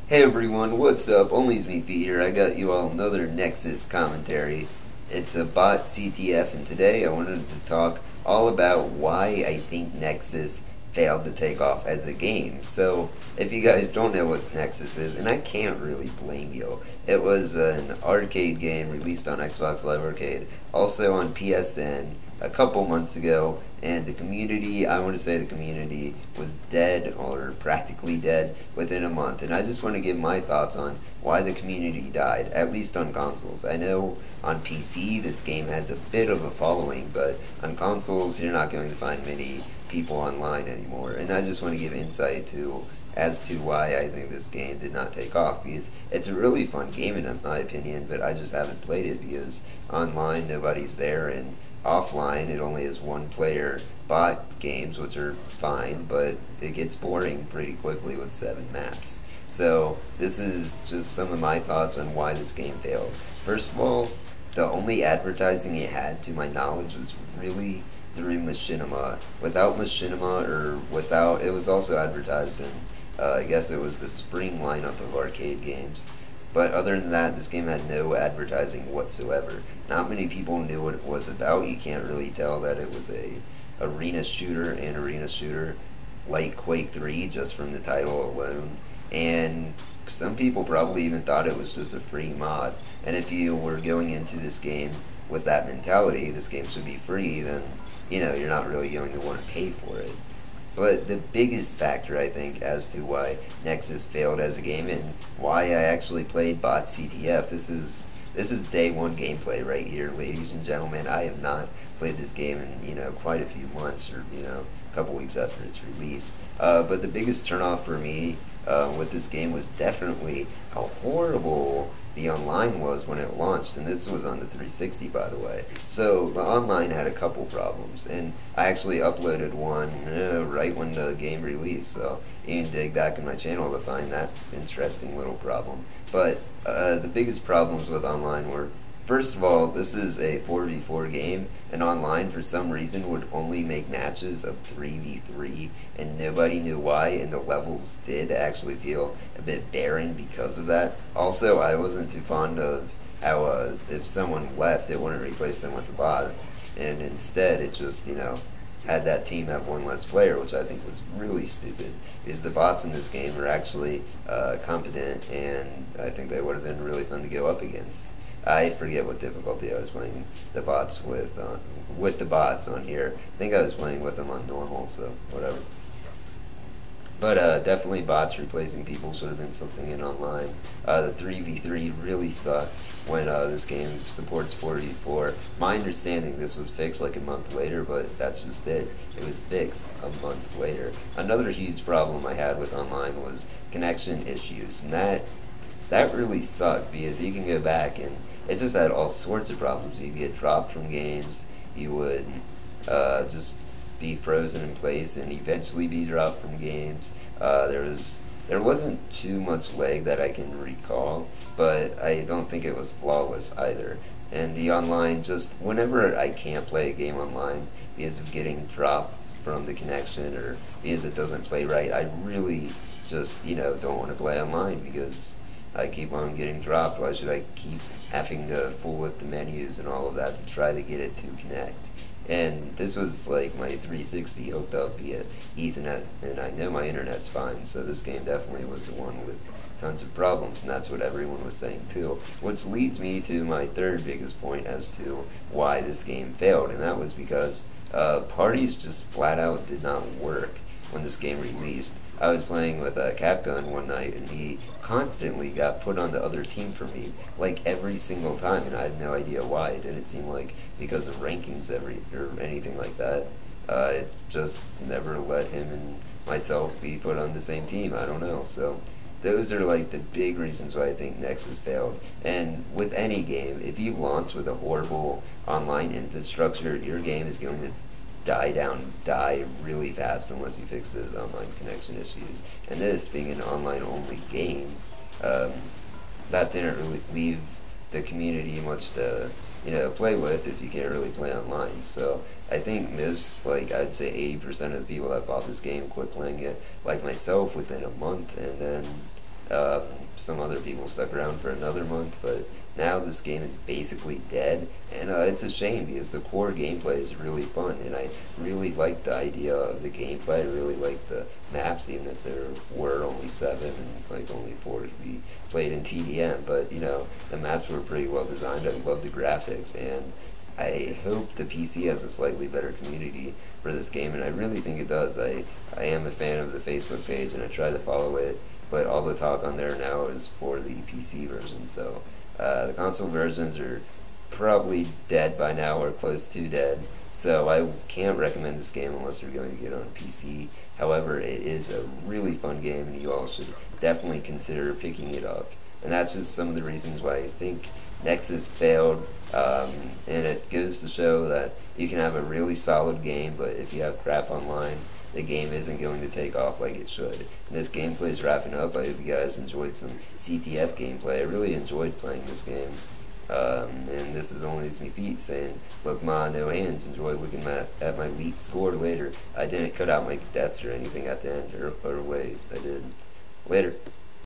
Hey everyone, what's up? Only me Feet here. I got you all another Nexus commentary. It's a bot CTF, and today I wanted to talk all about why I think Nexus failed to take off as a game. So, if you guys don't know what Nexus is, and I can't really blame you, it was an arcade game released on Xbox Live Arcade, also on PSN a couple months ago, and the community, I want to say the community was dead or practically dead within a month. And I just want to give my thoughts on why the community died, at least on consoles. I know on PC this game has a bit of a following, but on consoles you're not going to find many people online anymore. And I just want to give insight to as to why I think this game did not take off, because it's a really fun game in my opinion, but I just haven't played it because online nobody's there, and offline it only has one player bot games, which are fine, but it gets boring pretty quickly with 7 maps. So this is just some of my thoughts on why this game failed. First of all, the only advertising it had, to my knowledge, was really through Machinima. Without Machinima, or without, it was also advertised in, I guess it was the spring lineup of arcade games. But other than that, this game had no advertising whatsoever. Not many people knew what it was about. You can't really tell that it was a arena shooter like Quake 3 just from the title alone. And some people probably even thought it was just a free mod. And if you were going into this game with that mentality, this game should be free, then you're not really going to want to pay for it. But the biggest factor, I think, as to why Nexus failed as a game, and why I actually played bot CTF, this is day one gameplay right here, ladies and gentlemen. I have not played this game in quite a few months, or a couple weeks after its release. But the biggest turnoff for me with this game was definitely how horrible the online was when it launched, and this was on the 360, by the way. So the online had a couple problems, and I actually uploaded one right when the game released, so you can dig back in my channel to find that interesting little problem. But the biggest problems with online were, first of all, this is a 4v4 game, and online for some reason would only make matches of 3v3, and nobody knew why, and the levels did actually feel a bit barren because of that. Also, I wasn't too fond of how if someone left, it wouldn't replace them with a bot, and instead it just, had that team have one less player, which I think was really stupid, because the bots in this game are actually competent, and I think they would have been really fun to go up against. I forget what difficulty I was playing the bots with the bots on here. I think I was playing with them on normal, so whatever. But definitely bots replacing people should have been something in online. The 3v3 really sucked when this game supports 4v4. My understanding, this was fixed like a month later, but that's just it. It was fixed a month later. Another huge problem I had with online was connection issues, and that really sucked, because you can go back and it just had all sorts of problems. You'd get dropped from games, you would just be frozen in place and eventually be dropped from games. There wasn't too much lag that I can recall, but I don't think it was flawless either. And the online, just whenever I can't play a game online because of getting dropped from the connection, or because it doesn't play right, I really just don't want to play online, because I keep on getting dropped. Why should I keep having to fool with the menus and all of that to try to get it to connect? And this was like my 360 hooked up via Ethernet, and I know my internet's fine, so this game definitely was the one with tons of problems, and that's what everyone was saying too. Which leads me to my third biggest point as to why this game failed, and that was because parties just flat out did not work when this game released. I was playing with Capgun one night, and he constantly got put on the other team for me, like every single time, and I had no idea why. It didn't seem like because of rankings or anything like that. It just never let him and myself be put on the same team. I don't know. So those are like the big reasons why I think Nexus failed. And with any game, if you launch with a horrible online infrastructure, your game is going to die really fast unless you fix those online connection issues. And this being an online only game, that didn't really leave the community much to play with if you can't really play online. So I think most, like I'd say 80% of the people that bought this game quit playing it, like myself, within a month, and then Some other people stuck around for another month, but now this game is basically dead, and it's a shame because the core gameplay is really fun, and I really like the idea of the gameplay. I really like the maps, even if there were only 7 and like only 4 could be played in TDM. But the maps were pretty well designed. I love the graphics, and I hope the PC has a slightly better community for this game, and I really think it does. I am a fan of the Facebook page, and I try to follow it, but all the talk on there now is for the PC version, so the console versions are probably dead by now or close to dead, so I can't recommend this game unless you're going to get on a PC. However, it is a really fun game, and you all should definitely consider picking it up. And that's just some of the reasons why I think Nexus failed, and it goes to show that you can have a really solid game, but if you have crap online, the game isn't going to take off like it should. And this gameplay is wrapping up. I hope you guys enjoyed some CTF gameplay. I really enjoyed playing this game. And this is Only Me Feet saying, look ma, no hands, enjoy looking at my leak score later. I didn't cut out my deaths or anything at the end, or wait, I did. Later.